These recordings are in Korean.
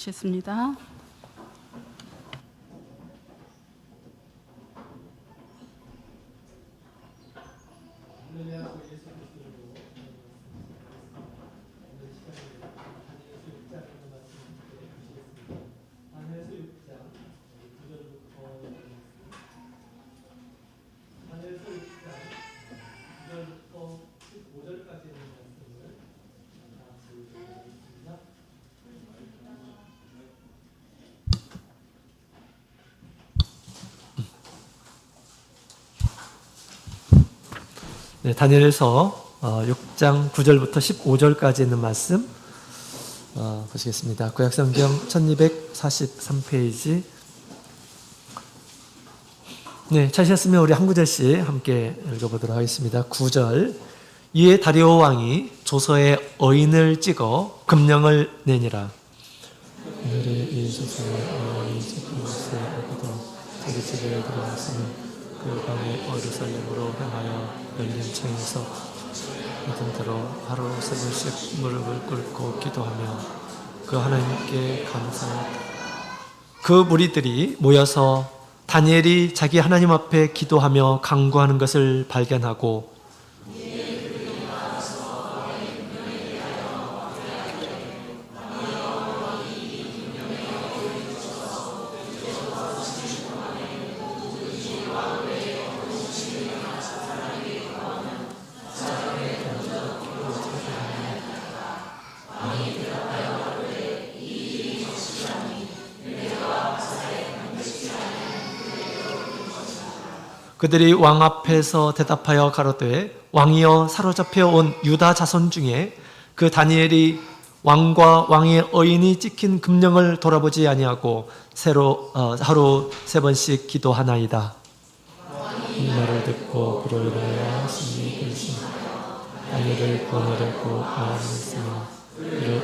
보시겠습니다. 네, 다니엘서 6장 9절부터 15절까지 있는 말씀 보시겠습니다. 구약성경 1243페이지. 네, 찾으셨으면 우리 한 구절씩 함께 읽어보도록 하겠습니다. 9절. 이에 다리오 왕이 조서에 어인을 찍어 금령을 내니라. 오늘의 이 조서에 어인이 찍힌 것을 알고도 자기 집에 들어갔으니 그 밤에 예루살렘으로 향하여 열린 창에서 이든대로 하루 세 번씩 무릎을 꿇고 기도하며 그 하나님께 감사하다. 그 무리들이 모여서 다니엘이 자기 하나님 앞에 기도하며 간구하는 것을 발견하고 그들이 왕 앞에서 대답하여 가로되 왕이여 사로잡혀 온 유다 자손 중에 그 다니엘이 왕과 왕의 어인이 찍힌 금령을 돌아보지 아니하고 하루 세 번씩 기도하나이다. 이 말을 듣고 그로 인하여 심히 근심하여 다니엘을 구원하려고 마음했으며 이를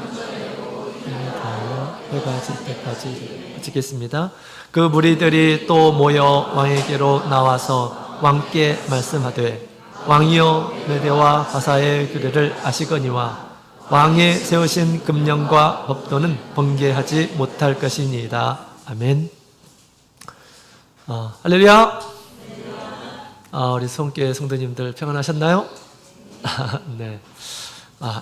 다하여 해가 질 때까지 찍겠습니다. 그 무리들이 또 모여 왕에게로 나와서 왕께 말씀하되 왕이여 메대와 바사의 규례를 아시거니와 왕의 세우신 금령과 법도는 번개하지 못할 것이니이다. 아멘. 할렐루야. 우리 성교회 성도님들 평안하셨나요? 네.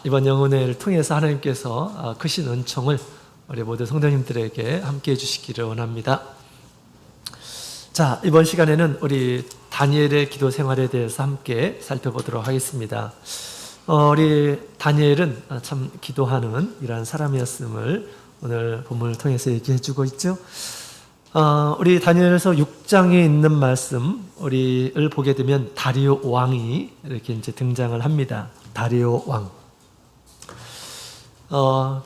이번 영혼회를 통해서 하나님께서 크신 은총을 우리 모든 성도님들에게 함께 해주시기를 원합니다. 자, 이번 시간에는 우리 다니엘의 기도 생활에 대해서 함께 살펴보도록 하겠습니다. 우리 다니엘은 참 기도하는 이러한 사람이었음을 오늘 본문을 통해서 얘기해주고 있죠. 우리 다니엘서 6장에 있는 말씀 우리를 보게 되면 다리오 왕이 이렇게 이제 등장을 합니다. 다리오 왕.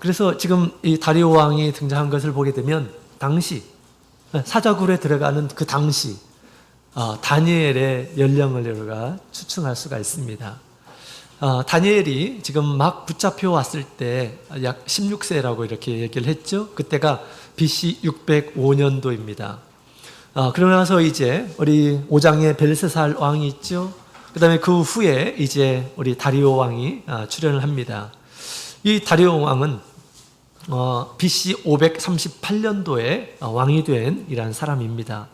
그래서 지금 이 다리오 왕이 등장한 것을 보게 되면 당시 사자굴에 들어가는 그 당시 다니엘의 연령을 우리가 추측할 수가 있습니다. 다니엘이 지금 막 붙잡혀 왔을 때 약 16세라고 이렇게 얘기를 했죠. 그때가 BC 605년도입니다. 그러고 나서 이제 우리 5장에 벨세살 왕이 있죠. 그 다음에 그 후에 이제 우리 다리오 왕이 출현을 합니다. 이 다리오 왕은 BC 538년도에 왕이 된 이러한 사람입니다.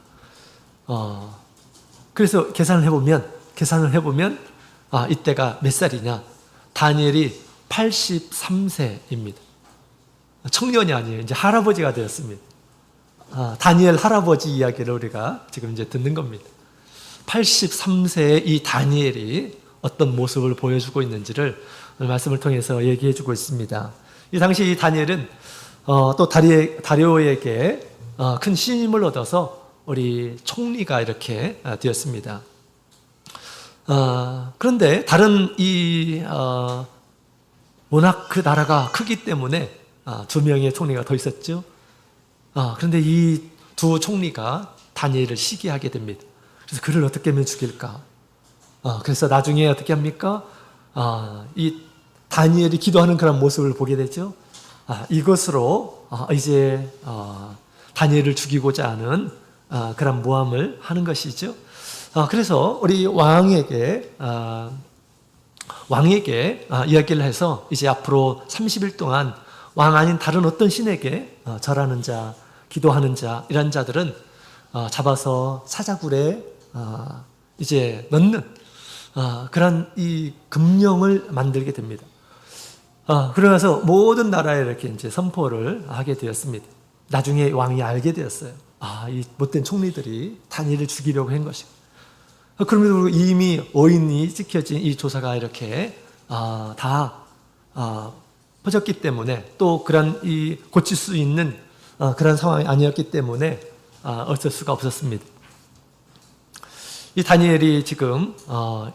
그래서 계산을 해보면 이때가 몇 살이냐? 다니엘이 83세입니다. 청년이 아니에요. 이제 할아버지가 되었습니다. 다니엘 할아버지 이야기를 우리가 지금 이제 듣는 겁니다. 83세의 이 다니엘이 어떤 모습을 보여주고 있는지를 오늘 말씀을 통해서 얘기해주고 있습니다. 이 당시 이 다니엘은 또 다리오에게 큰 신임을 얻어서 우리 총리가 이렇게 되었습니다. 그런데 다른 워낙 그 나라가 크기 때문에 두 명의 총리가 더 있었죠. 그런데 이 두 총리가 다니엘을 시기하게 됩니다. 그래서 그를 어떻게 하면 죽일까? 그래서 나중에 어떻게 합니까? 이 다니엘이 기도하는 그런 모습을 보게 되죠. 이것으로 이제 다니엘을 죽이고자 하는 그런 모함을 하는 것이죠. 그래서 우리 왕에게 이야기를 해서 이제 앞으로 30일 동안 왕 아닌 다른 어떤 신에게 절하는 자, 기도하는 자 이런 자들은 잡아서 사자굴에 이제 넣는 그런 이 금령을 만들게 됩니다. 그러면서 모든 나라에 이렇게 이제 선포를 하게 되었습니다. 나중에 왕이 알게 되었어요. 이 못된 총리들이 다니엘을 죽이려고 한 것이고, 그럼에도 불구하고 이미 어인이 찍혀진 이 조사가 이렇게 다 퍼졌기 때문에, 또 그런 이 고칠 수 있는 그런 상황이 아니었기 때문에 어쩔 수가 없었습니다. 이 다니엘이 지금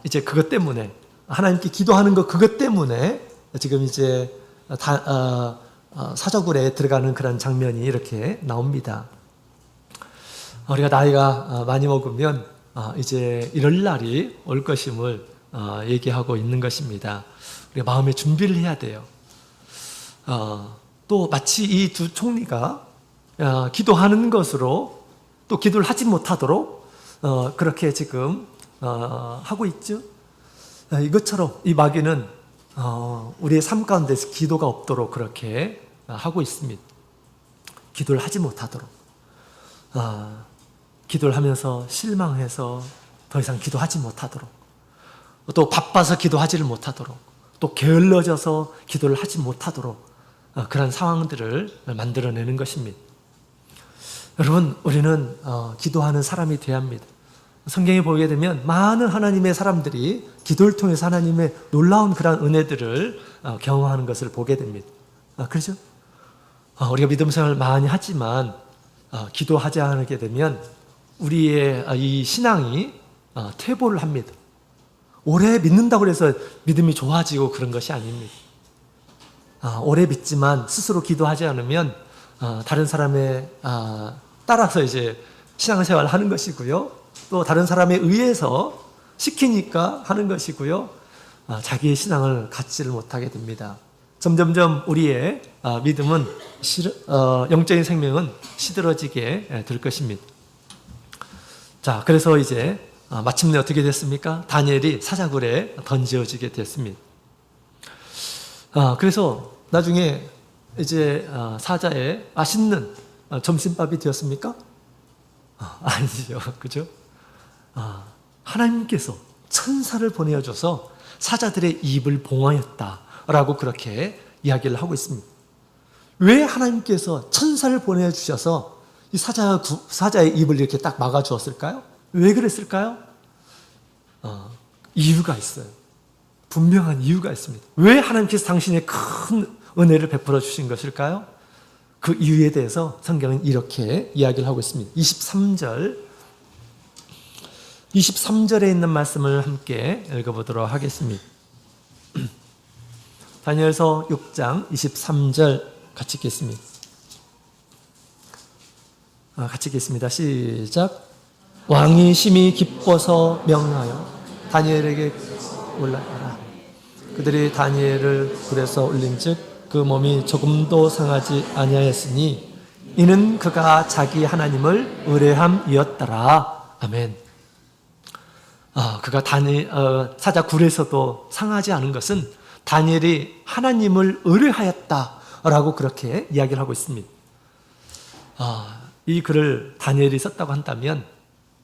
이제 그것 때문에, 하나님께 기도하는 것 그것 때문에 지금 이제 사자굴에 들어가는 그런 장면이 이렇게 나옵니다. 우리가 나이가 많이 먹으면 이제 이럴 날이 올 것임을 얘기하고 있는 것입니다. 우리가 마음의 준비를 해야 돼요. 또 마치 이 두 총리가 기도하는 것으로 또 기도를 하지 못하도록 그렇게 지금 하고 있죠. 이것처럼 이 마귀는 우리의 삶 가운데서 기도가 없도록 그렇게 하고 있습니다. 기도를 하지 못하도록, 기도를 하면서 실망해서 더 이상 기도하지 못하도록, 또 바빠서 기도하지를 못하도록, 또 게을러져서 기도를 하지 못하도록 그런 상황들을 만들어내는 것입니다. 여러분, 우리는 기도하는 사람이 되어야 합니다. 성경에 보게 되면 많은 하나님의 사람들이 기도를 통해서 하나님의 놀라운 그런 은혜들을 경험하는 것을 보게 됩니다. 그렇죠? 우리가 믿음 생활을 많이 하지만 기도하지 않게 되면 우리의 이 신앙이 퇴보를 합니다. 오래 믿는다고 해서 믿음이 좋아지고 그런 것이 아닙니다. 오래 믿지만 스스로 기도하지 않으면 다른 사람의 따라서 이제 신앙생활을 하는 것이고요. 또 다른 사람에 의해서 시키니까 하는 것이고요. 자기의 신앙을 갖지를 못하게 됩니다. 점점점 우리의 믿음은 영적인 생명은 시들어지게 될 것입니다. 자, 그래서 이제 마침내 어떻게 됐습니까? 다니엘이 사자굴에 던져지게 됐습니다. 그래서 나중에 이제 사자의 맛있는 점심밥이 되었습니까? 아니죠. 그죠? 하나님께서 천사를 보내어줘서 사자들의 입을 봉하였다라고 그렇게 이야기를 하고 있습니다. 왜 하나님께서 천사를 보내주셔서 이 사자의 입을 이렇게 딱 막아주었을까요? 왜 그랬을까요? 이유가 있어요. 분명한 이유가 있습니다. 왜 하나님께서 당신의 큰 은혜를 베풀어 주신 것일까요? 그 이유에 대해서 성경은 이렇게 이야기를 하고 있습니다. 23절에 있는 말씀을 함께 읽어보도록 하겠습니다. 다니엘서 6장 23절 같이 읽겠습니다. 같이 읽겠습니다. 시작. 왕이 심히 기뻐서 명하여 다니엘에게 올라가라. 그들이 다니엘을 굴에서 올린즉 그 몸이 조금도 상하지 아니하였으니 이는 그가 자기 하나님을 의뢰함이었더라. 아멘. 그가 사자 굴에서도 상하지 않은 것은 다니엘이 하나님을 의뢰하였다라고 그렇게 이야기를 하고 있습니다. 이 글을 다니엘이 썼다고 한다면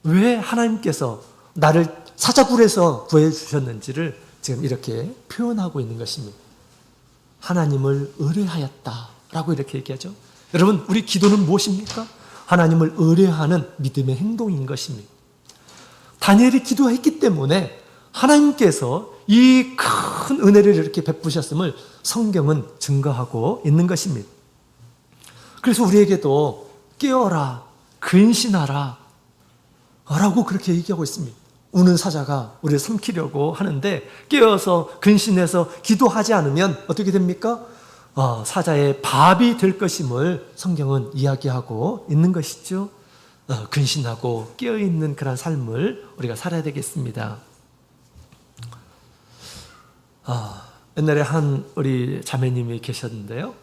왜 하나님께서 나를 사자굴에서 구해주셨는지를 지금 이렇게 표현하고 있는 것입니다. 하나님을 의뢰하였다라고 이렇게 얘기하죠. 여러분, 우리 기도는 무엇입니까? 하나님을 의뢰하는 믿음의 행동인 것입니다. 다니엘이 기도했기 때문에 하나님께서 이 큰 은혜를 이렇게 베푸셨음을 성경은 증거하고 있는 것입니다. 그래서 우리에게도 깨어라, 근신하라 라고 그렇게 얘기하고 있습니다. 우는 사자가 우리를 삼키려고 하는데 깨어서 근신해서 기도하지 않으면 어떻게 됩니까? 사자의 밥이 될 것임을 성경은 이야기하고 있는 것이죠. 근신하고 깨어있는 그런 삶을 우리가 살아야 되겠습니다. 옛날에 한 우리 자매님이 계셨는데요.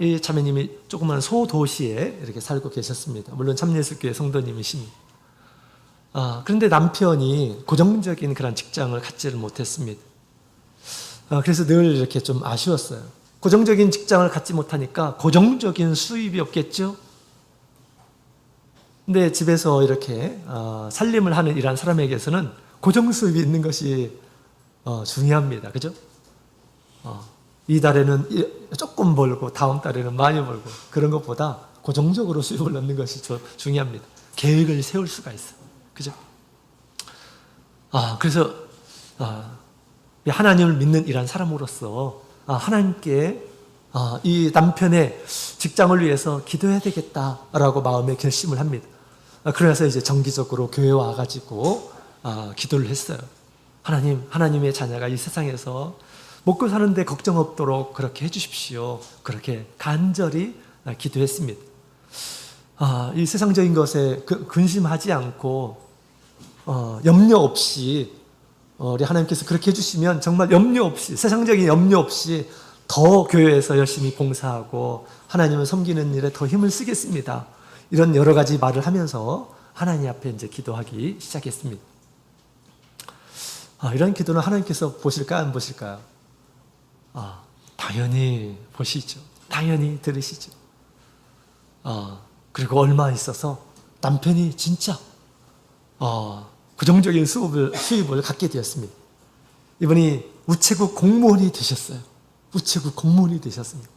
이 자매님이 조그만 소도시에 이렇게 살고 계셨습니다. 물론 참예술교회 성도님이십니다. 그런데 남편이 고정적인 그런 직장을 갖지를 못했습니다. 그래서 늘 이렇게 좀 아쉬웠어요. 고정적인 직장을 갖지 못하니까 고정적인 수입이 없겠죠? 근데 집에서 이렇게 살림을 하는 이런 사람에게서는 고정 수입이 있는 것이 중요합니다. 그죠? 이 달에는 조금 벌고 다음 달에는 많이 벌고 그런 것보다 고정적으로 수입을 넣는 것이 중요합니다. 계획을 세울 수가 있어요. 그죠? 그래서 하나님을 믿는 이런 사람으로서 하나님께 이 남편의 직장을 위해서 기도해야 되겠다라고 마음에 결심을 합니다. 그래서 이제 정기적으로 교회 와가지고 기도를 했어요. 하나님의 자녀가 이 세상에서 먹고 사는데 걱정 없도록 그렇게 해주십시오. 그렇게 간절히 기도했습니다. 이 세상적인 것에 근심하지 않고 염려 없이 우리 하나님께서 그렇게 해주시면 정말 염려 없이, 세상적인 염려 없이 더 교회에서 열심히 봉사하고 하나님을 섬기는 일에 더 힘을 쓰겠습니다. 이런 여러 가지 말을 하면서 하나님 앞에 이제 기도하기 시작했습니다. 이런 기도는 하나님께서 보실까요? 안 보실까요? 당연히 보시죠. 당연히 들으시죠. 그리고 얼마 있어서 남편이 진짜 고정적인 수입을 갖게 되었습니다. 이분이 우체국 공무원이 되셨어요. 우체국 공무원이 되셨습니다.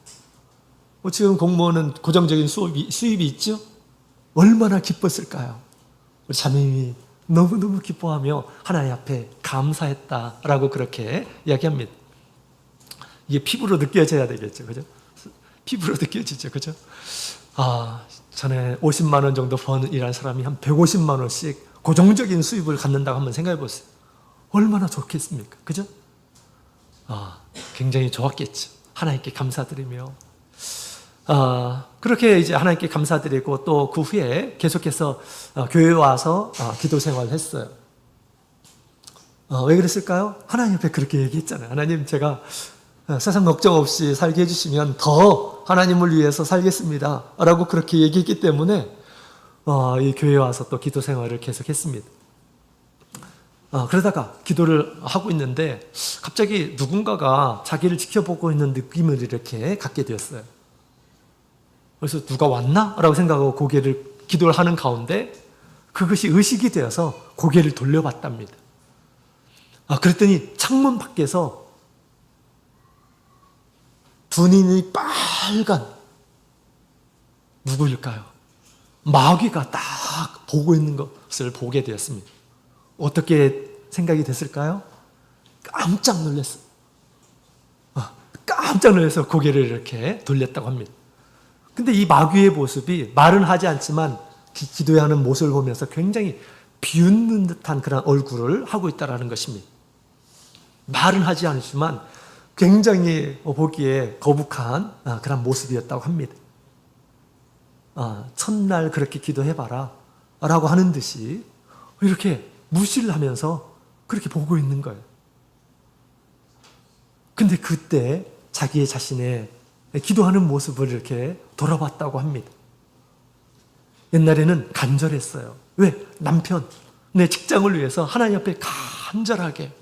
우체국 공무원은 고정적인 수입이 있죠? 얼마나 기뻤을까요? 우리 자매님이 너무너무 기뻐하며 하나님 앞에 감사했다라고 그렇게 이야기합니다. 이게 피부로 느껴져야 되겠죠. 그죠? 피부로 느껴지죠. 그죠? 전에 50만 원 정도 버는 일한 사람이 한 150만 원씩 고정적인 수입을 갖는다고 한번 생각해 보세요. 얼마나 좋겠습니까? 그죠? 굉장히 좋았겠죠. 하나님께 감사드리며. 그렇게 이제 하나님께 감사드리고 또 그 후에 계속해서 교회에 와서 기도 생활을 했어요. 왜 그랬을까요? 하나님 앞에 그렇게 얘기했잖아요. 하나님, 제가 세상 걱정 없이 살게 해주시면 더 하나님을 위해서 살겠습니다. 라고 그렇게 얘기했기 때문에 이 교회에 와서 또 기도 생활을 계속했습니다. 그러다가 기도를 하고 있는데 갑자기 누군가가 자기를 지켜보고 있는 느낌을 이렇게 갖게 되었어요. 그래서 누가 왔나? 라고 생각하고 기도를 하는 가운데 그것이 의식이 되어서 고개를 돌려봤답니다. 그랬더니 창문 밖에서 두 눈이 빨간 누구일까요? 마귀가 딱 보고 있는 것을 보게 되었습니다. 어떻게 생각이 됐을까요? 깜짝 놀랐어요. 깜짝 놀라서 고개를 이렇게 돌렸다고 합니다. 근데 이 마귀의 모습이 말은 하지 않지만 기도해야 하는 모습을 보면서 굉장히 비웃는 듯한 그런 얼굴을 하고 있다는 것입니다. 말은 하지 않지만 굉장히 보기에 거북한 그런 모습이었다고 합니다. 첫날 그렇게 기도해봐라 라고 하는 듯이 이렇게 무시를 하면서 그렇게 보고 있는 거예요. 근데 그때 자기의 자신의 기도하는 모습을 이렇게 돌아봤다고 합니다. 옛날에는 간절했어요. 왜? 남편, 내 직장을 위해서 하나님 앞에 간절하게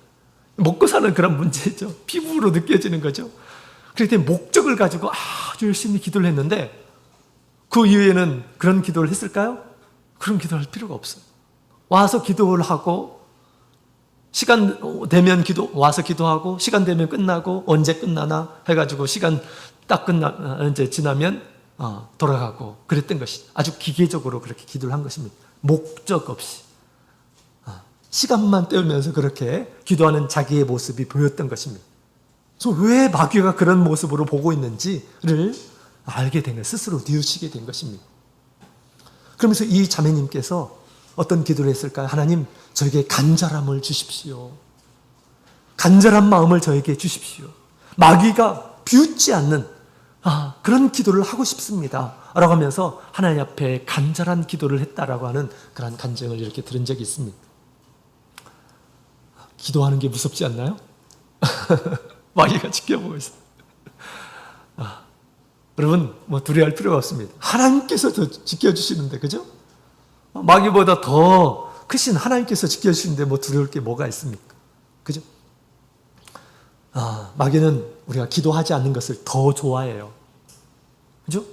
먹고 사는 그런 문제죠. 피부로 느껴지는 거죠. 그럴 때 목적을 가지고 아주 열심히 기도를 했는데 그 이후에는 그런 기도를 했을까요? 그런 기도를 할 필요가 없어요. 와서 기도를 하고 시간 되면 와서 기도하고 시간 되면 끝나고 언제 끝나나 해가지고 시간 딱 이제 지나면 돌아가고 그랬던 것이 아주 기계적으로 그렇게 기도를 한 것입니다. 목적 없이 시간만 때우면서 그렇게 기도하는 자기의 모습이 보였던 것입니다. 그래서 왜 마귀가 그런 모습으로 보고 있는지를 알게 된 거예요. 스스로 뉘우치게 된 것입니다. 그러면서 이 자매님께서 어떤 기도를 했을까요? 하나님, 저에게 간절함을 주십시오. 간절한 마음을 저에게 주십시오. 마귀가 비웃지 않는 그런 기도를 하고 싶습니다. 라고 하면서 하나님 앞에 간절한 기도를 했다라고 하는 그런 간증을 이렇게 들은 적이 있습니다. 기도하는 게 무섭지 않나요? 마귀가 지켜보고 있어요. 여러분, 두려워할 필요가 없습니다. 하나님께서 더 지켜주시는데, 그죠? 마귀보다 더 크신 하나님께서 지켜주시는데 두려울 게 뭐가 있습니까? 그죠? 마귀는 우리가 기도하지 않는 것을 더 좋아해요. 그죠?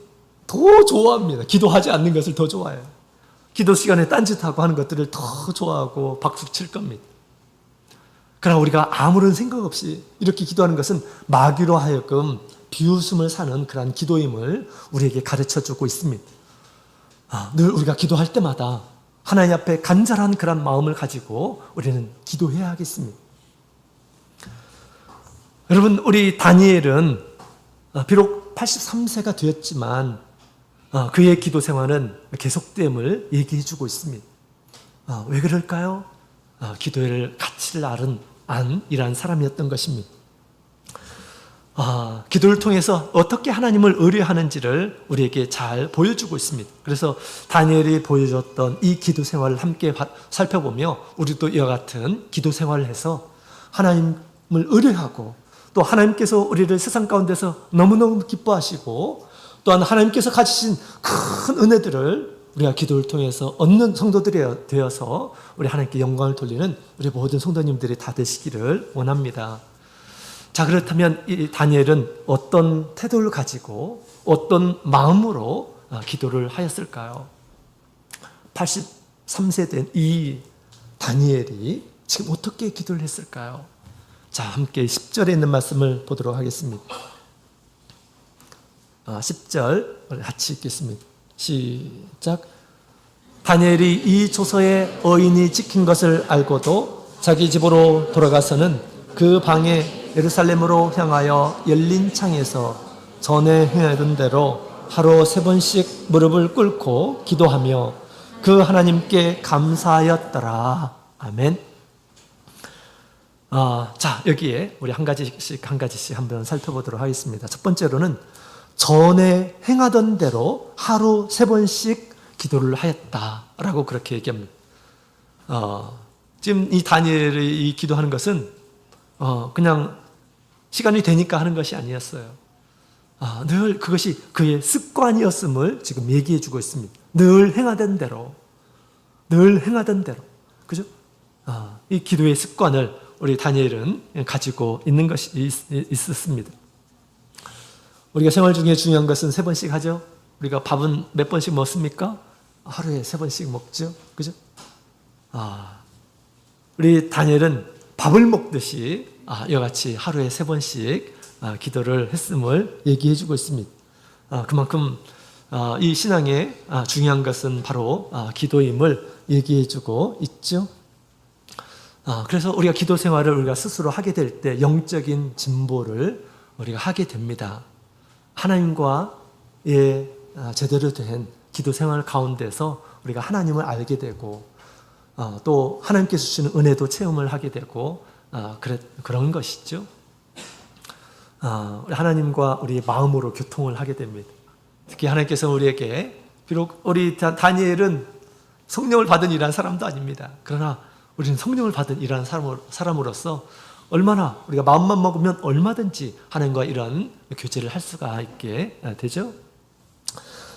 더 좋아합니다. 기도하지 않는 것을 더 좋아해요. 기도 시간에 딴짓하고 하는 것들을 더 좋아하고 박수 칠 겁니다. 그러나 우리가 아무런 생각 없이 이렇게 기도하는 것은 마귀로 하여금 비웃음을 사는 그러한 기도임을 우리에게 가르쳐주고 있습니다. 늘 우리가 기도할 때마다 하나님 앞에 간절한 그런 마음을 가지고 우리는 기도해야 하겠습니다. 여러분, 우리 다니엘은 비록 83세가 되었지만 그의 기도 생활은 계속됨을 얘기해 주고 있습니다. 왜 그럴까요? 기도의 가치를 알은 안이라는 사람이었던 것입니다. 기도를 통해서 어떻게 하나님을 의뢰하는지를 우리에게 잘 보여주고 있습니다. 그래서 다니엘이 보여줬던 이 기도 생활을 함께 살펴보며 우리도 이와 같은 기도 생활을 해서 하나님을 의뢰하고 또 하나님께서 우리를 세상 가운데서 너무너무 기뻐하시고 또한 하나님께서 가지신 큰 은혜들을 우리가 기도를 통해서 얻는 성도들이 되어서 우리 하나님께 영광을 돌리는 우리 모든 성도님들이 다 되시기를 원합니다. 자, 그렇다면 이 다니엘은 어떤 태도를 가지고 어떤 마음으로 기도를 하였을까요? 83세 된 이 다니엘이 지금 어떻게 기도를 했을까요? 자, 함께 10절에 있는 말씀을 보도록 하겠습니다. 10절 같이 읽겠습니다. 시작. 다니엘이 이 조서에 어인이 찍힌 것을 알고도 자기 집으로 돌아가서는 그 방에 예루살렘으로 향하여 열린 창에서 전에 행하던 대로 하루 3번씩 무릎을 꿇고 기도하며 그 하나님께 감사하였더라. 아멘. 자, 여기에 우리 한 가지씩 한번 살펴보도록 하겠습니다. 첫 번째로는 전에 행하던 대로 하루 3번씩 기도를 하였다라고 그렇게 얘기합니다. 지금 이 다니엘이 이 기도하는 것은 그냥 시간이 되니까 하는 것이 아니었어요. 늘 그것이 그의 습관이었음을 지금 얘기해 주고 있습니다. 늘 행하던 대로. 그죠? 이 기도의 습관을 우리 다니엘은 가지고 있는 것이 있었습니다. 우리가 생활 중에 중요한 것은 3번씩 하죠. 우리가 밥은 몇 번씩 먹습니까? 하루에 3번씩 먹죠. 그죠? 우리 다니엘은 밥을 먹듯이 이와 같이 하루에 3번씩 기도를 했음을 얘기해 주고 있습니다. 그만큼 이 신앙의 중요한 것은 바로 기도임을 얘기해 주고 있죠. 그래서 우리가 기도 생활을 우리가 스스로 하게 될 때 영적인 진보를 우리가 하게 됩니다. 하나님과의 제대로 된 기도 생활 가운데서 우리가 하나님을 알게 되고 또 하나님께서 주시는 은혜도 체험을 하게 되고 그런 것이죠. 하나님과 우리의 마음으로 교통을 하게 됩니다. 특히 하나님께서 우리에게 비록 우리 다니엘은 성령을 받은 이란 사람도 아닙니다. 그러나 우리는 성령을 받은 이란 사람으로서 얼마나 우리가 마음만 먹으면 얼마든지 하나님과 이런 교제를 할 수가 있게 되죠.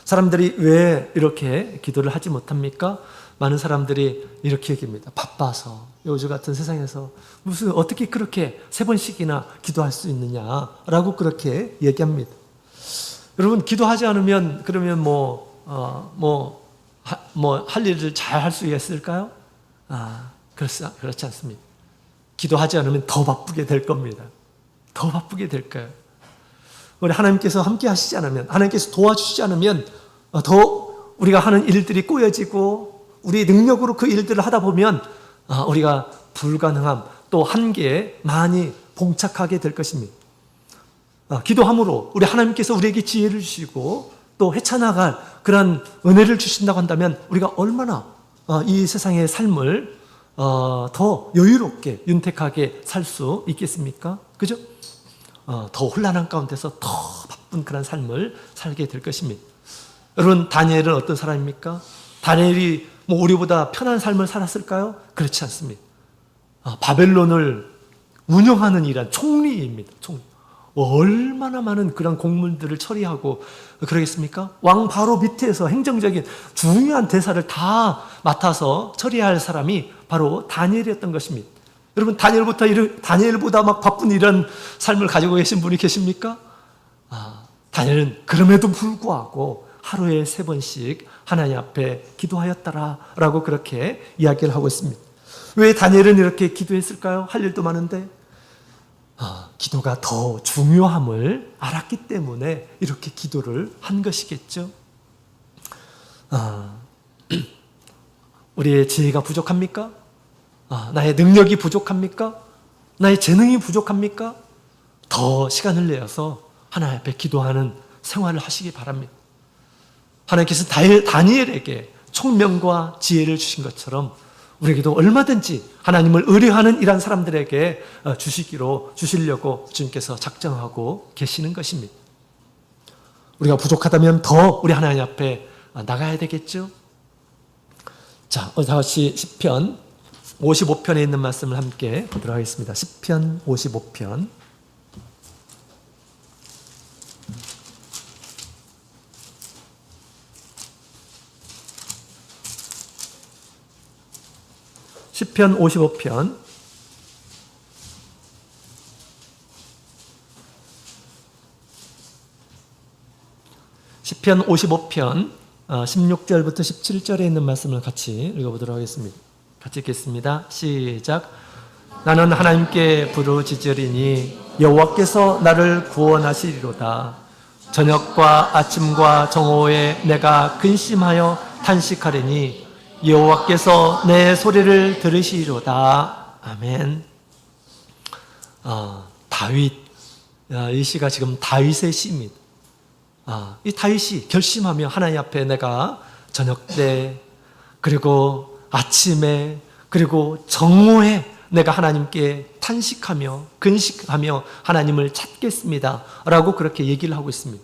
사람들이 왜 이렇게 기도를 하지 못합니까? 많은 사람들이 이렇게 얘기합니다. 바빠서. 요즘 같은 세상에서 무슨 어떻게 그렇게 3번씩이나 기도할 수 있느냐라고 그렇게 얘기합니다. 여러분, 기도하지 않으면 그러면 할 일을 잘 할 수 있을까요? 그렇지 않습니다. 기도하지 않으면 더 바쁘게 될 겁니다. 더 바쁘게 될 거예요. 우리 하나님께서 함께 하시지 않으면, 하나님께서 도와주시지 않으면 더 우리가 하는 일들이 꼬여지고 우리 능력으로 그 일들을 하다 보면 우리가 불가능함 또 한계에 많이 봉착하게 될 것입니다. 기도함으로 우리 하나님께서 우리에게 지혜를 주시고 또 헤쳐나갈 그런 은혜를 주신다고 한다면 우리가 얼마나 이 세상의 삶을 더 여유롭게 윤택하게 살 수 있겠습니까? 그죠? 더 혼란한 가운데서 더 바쁜 그런 삶을 살게 될 것입니다. 여러분, 다니엘은 어떤 사람입니까? 다니엘이 우리보다 편한 삶을 살았을까요? 그렇지 않습니다. 바벨론을 운영하는 일한 총리입니다. 총리. 얼마나 많은 그런 공문들을 처리하고 그러겠습니까? 왕 바로 밑에서 행정적인 중요한 대사를 다 맡아서 처리할 사람이 바로 다니엘이었던 것입니다. 여러분 다니엘보다 막 바쁜 이런 삶을 가지고 계신 분이 계십니까? 다니엘은 그럼에도 불구하고 하루에 3번씩 하나님 앞에 기도하였더라라고 그렇게 이야기를 하고 있습니다. 왜 다니엘은 이렇게 기도했을까요? 할 일도 많은데 기도가 더 중요함을 알았기 때문에 이렇게 기도를 한 것이겠죠. 우리의 지혜가 부족합니까? 나의 능력이 부족합니까? 나의 재능이 부족합니까? 더 시간을 내어서 하나님 앞에 기도하는 생활을 하시기 바랍니다. 하나님께서 다니엘에게 총명과 지혜를 주신 것처럼 우리에게도 얼마든지 하나님을 의뢰하는 이런 사람들에게 주시려고 주님께서 작정하고 계시는 것입니다. 우리가 부족하다면 더 우리 하나님 앞에 나가야 되겠죠? 자, 다시 시편 55편에 있는 말씀을 함께 보도록 하겠습니다. 시편 55편. 시편 55편 16절부터 17절에 있는 말씀을 같이 읽어보도록 하겠습니다. 같이 읽겠습니다. 시작. 나는 하나님께 부르짖으리니 여호와께서 나를 구원하시리로다. 저녁과 아침과 정오에 내가 근심하여 탄식하리니 여호와께서 내 소리를 들으시리로다. 아멘. 다윗, 이 시가 지금 다윗의 시입니다. 이 다윗이 결심하며 하나님 앞에 내가 저녁 때 그리고 아침에 그리고 정오에 내가 하나님께 탄식하며 근식하며 하나님을 찾겠습니다 라고 그렇게 얘기를 하고 있습니다.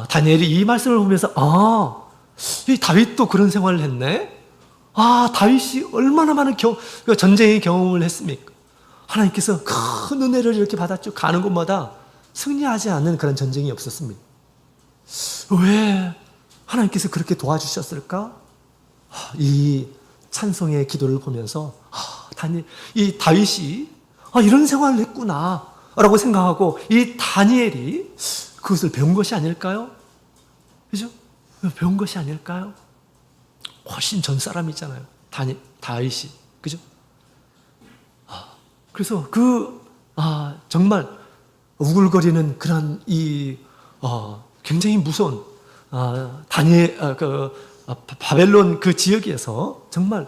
다니엘이 이 말씀을 보면서 이 다윗도 그런 생활을 했네. 다윗이 얼마나 많은 전쟁의 경험을 했습니까? 하나님께서 큰 은혜를 이렇게 받았죠. 가는 곳마다 승리하지 않는 그런 전쟁이 없었습니다. 왜 하나님께서 그렇게 도와주셨을까? 이 찬송의 기도를 보면서 이 다윗이 이런 생활을 했구나 라고 생각하고 이 다니엘이 그것을 배운 것이 아닐까요? 그죠? 배운 것이 아닐까요? 훨씬 전 사람이잖아요. 다윗이. 그죠? 그래서 정말 우글거리는 그런 굉장히 무서운 바벨론 그 지역에서 정말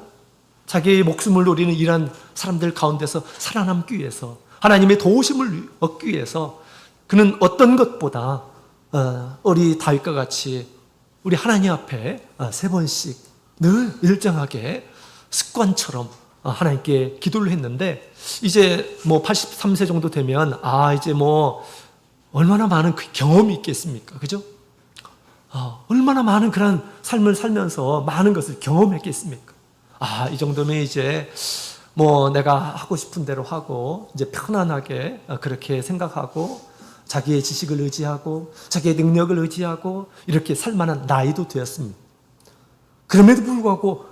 자기의 목숨을 노리는 이런 사람들 가운데서 살아남기 위해서 하나님의 도우심을 얻기 위해서 그는 어떤 것보다 우리 다윗과 같이 우리 하나님 앞에 3번씩 늘 일정하게 습관처럼 하나님께 기도를 했는데 이제 83세 정도 되면 이제 얼마나 많은 경험이 있겠습니까? 그죠? 얼마나 많은 그런 삶을 살면서 많은 것을 경험했겠습니까? 이 정도면 이제 내가 하고 싶은 대로 하고 이제 편안하게 그렇게 생각하고 자기의 지식을 의지하고 자기의 능력을 의지하고 이렇게 살 만한 나이도 되었습니다. 그럼에도 불구하고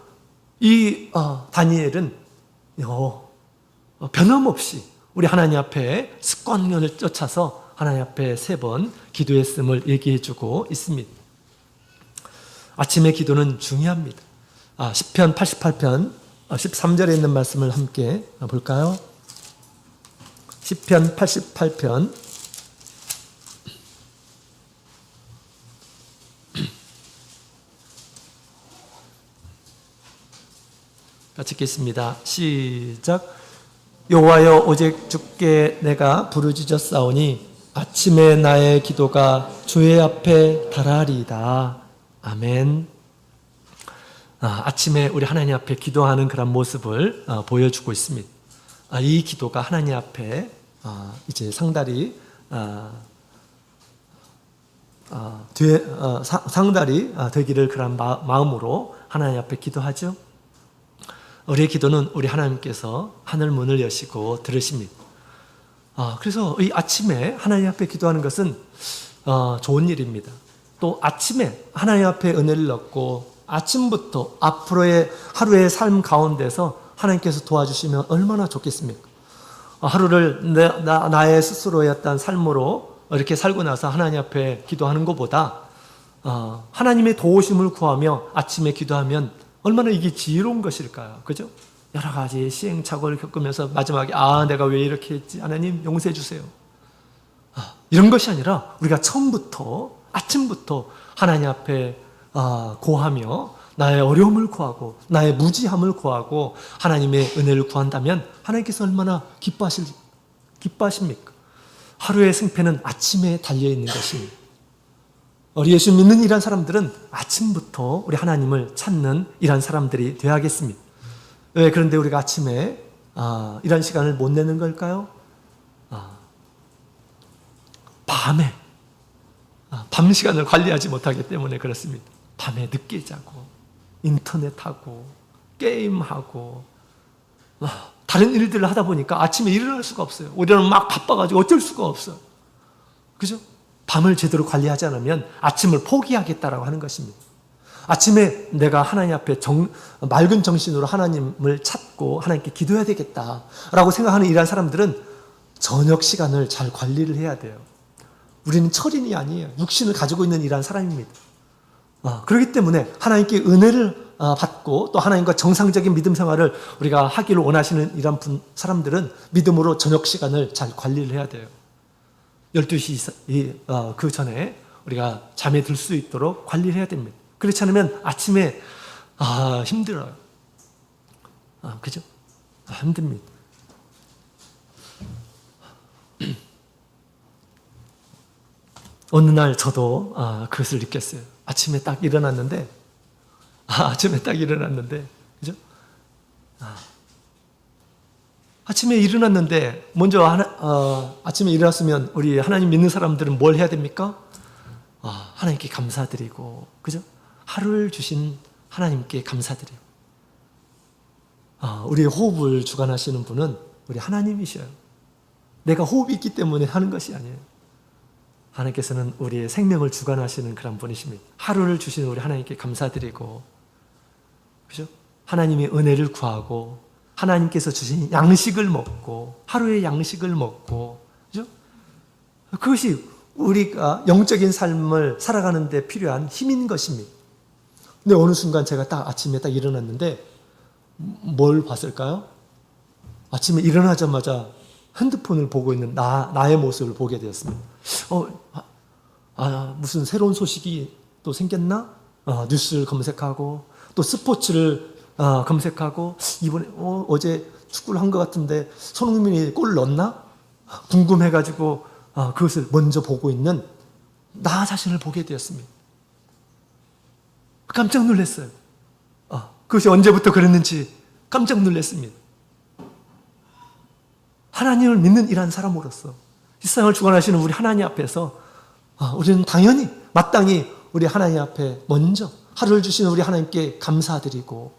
이 다니엘은 변함없이 우리 하나님 앞에 습관을 쫓아서 하나님 앞에 3번 기도했음을 얘기해주고 있습니다. 아침의 기도는 중요합니다. 시편 88편 13절에 있는 말씀을 함께 볼까요? 시편 88편 같이 읽겠습니다. 시작. 여호와여 오직 주께 내가 부르짖었사오니 아침에 나의 기도가 주의 앞에 달하리이다. 아멘. 아침에 우리 하나님 앞에 기도하는 그런 모습을 보여주고 있습니다. 이 기도가 하나님 앞에 이제 상달이 되기를 그런 마음으로 하나님 앞에 기도하죠. 우리의 기도는 우리 하나님께서 하늘 문을 여시고 들으십니다. 그래서 이 아침에 하나님 앞에 기도하는 것은 좋은 일입니다. 또 아침에 하나님 앞에 은혜를 얻고 아침부터 앞으로의 하루의 삶 가운데서 하나님께서 도와주시면 얼마나 좋겠습니까? 하루를 나의 스스로의 어떤 삶으로 이렇게 살고 나서 하나님 앞에 기도하는 것보다 하나님의 도우심을 구하며 아침에 기도하면 얼마나 이게 지혜로운 것일까요? 그죠? 여러 가지 시행착오를 겪으면서 마지막에 내가 왜 이렇게 했지? 하나님 용서해 주세요. 이런 것이 아니라 우리가 처음부터 아침부터 하나님 앞에 고하며 나의 어려움을 구하고 나의 무지함을 구하고 하나님의 은혜를 구한다면 하나님께서 얼마나 기뻐하십니까? 하루의 승패는 아침에 달려있는 것입니다. 우리 예수 믿는 이런 사람들은 아침부터 우리 하나님을 찾는 이런 사람들이 되어야겠습니다. 왜 그런데 우리가 아침에 이런 시간을 못 내는 걸까요? 밤에 밤 시간을 관리하지 못하기 때문에 그렇습니다. 밤에 늦게 자고 인터넷하고 게임하고 다른 일들을 하다 보니까 아침에 일어날 수가 없어요. 우리는 막 바빠가지고 어쩔 수가 없어요. 그죠? 밤을 제대로 관리하지 않으면 아침을 포기하겠다라고 하는 것입니다. 아침에 내가 하나님 앞에 맑은 정신으로 하나님을 찾고 하나님께 기도해야 되겠다라고 생각하는 이러한 사람들은 저녁 시간을 잘 관리를 해야 돼요. 우리는 철인이 아니에요. 육신을 가지고 있는 이러한 사람입니다. 그렇기 때문에 하나님께 은혜를 받고 또 하나님과 정상적인 믿음 생활을 우리가 하기를 원하시는 이런 사람들은 믿음으로 저녁 시간을 잘 관리를 해야 돼요. 12시 그 전에 우리가 잠에 들 수 있도록 관리를 해야 됩니다. 그렇지 않으면 아침에 힘들어요. 그죠? 힘듭니다. 어느 날 저도 그것을 느꼈어요. 아침에 딱 일어났는데, 그죠? 아침에 일어났는데, 먼저 아침에 일어났으면 우리 하나님 믿는 사람들은 뭘 해야 됩니까? 하나님께 감사드리고, 그죠? 하루를 주신 하나님께 감사드리고. 우리의 호흡을 주관하시는 분은 우리 하나님이셔요. 내가 호흡이 있기 때문에 하는 것이 아니에요. 하나님께서는 우리의 생명을 주관하시는 그런 분이십니다. 하루를 주신 우리 하나님께 감사드리고, 그죠? 하나님의 은혜를 구하고, 하나님께서 주신 양식을 먹고, 하루의 양식을 먹고, 그죠? 그것이 우리가 영적인 삶을 살아가는 데 필요한 힘인 것입니다. 근데 어느 순간 제가 아침에 딱 일어났는데, 뭘 봤을까요? 아침에 일어나자마자 핸드폰을 보고 있는 나의 모습을 보게 되었습니다. 무슨 새로운 소식이 또 생겼나? 뉴스를 검색하고, 또 스포츠를 검색하고, 이번에 어제 축구를 한 것 같은데 손흥민이 골 넣었나? 궁금해가지고 그것을 먼저 보고 있는 나 자신을 보게 되었습니다. 깜짝 놀랐어요. 그것이 언제부터 그랬는지 깜짝 놀랐습니다. 하나님을 믿는 이러한 사람으로서 이 세상을 주관하시는 우리 하나님 앞에서 우리는 당연히 마땅히 우리 하나님 앞에 먼저 하루를 주시는 우리 하나님께 감사드리고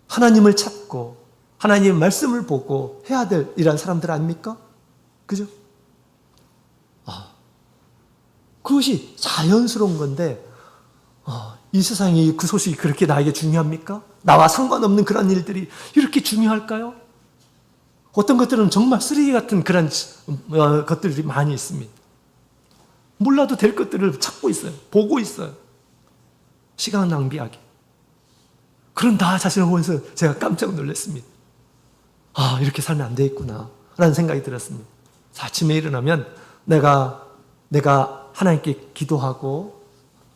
하나님을 찾고 하나님의 말씀을 보고 해야 될 이러한 사람들 아닙니까? 그죠? 그것이 자연스러운 건데 이 세상에 그 소식이 그렇게 나에게 중요합니까? 나와 상관없는 그런 일들이 이렇게 중요할까요? 어떤 것들은 정말 쓰레기 같은 그런 것들이 많이 있습니다. 몰라도 될 것들을 찾고 있어요. 보고 있어요. 시간 낭비하게. 그런 나 자신을 보면서 제가 깜짝 놀랐습니다. 이렇게 살면 안 되겠구나 라는 생각이 들었습니다. 아침에 일어나면 내가 하나님께 기도하고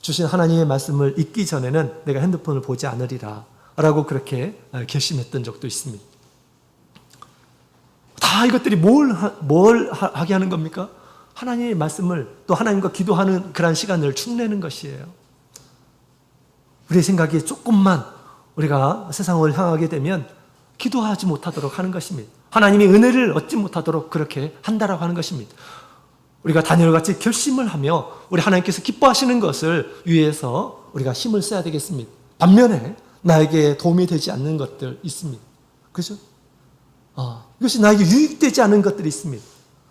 주신 하나님의 말씀을 읽기 전에는 내가 핸드폰을 보지 않으리라 라고 그렇게 결심했던 적도 있습니다. 다 이것들이 뭘 하게 하는 겁니까? 하나님의 말씀을 또 하나님과 기도하는 그런 시간을 축내는 것이에요. 우리의 생각이 조금만 우리가 세상을 향하게 되면 기도하지 못하도록 하는 것입니다. 하나님의 은혜를 얻지 못하도록 그렇게 한다라고 하는 것입니다. 우리가 다니엘같이 결심을 하며 우리 하나님께서 기뻐하시는 것을 위해서 우리가 힘을 써야 되겠습니다. 반면에 나에게 도움이 되지 않는 것들 있습니다. 그죠? 이것이 나에게 유익되지 않은 것들이 있습니다.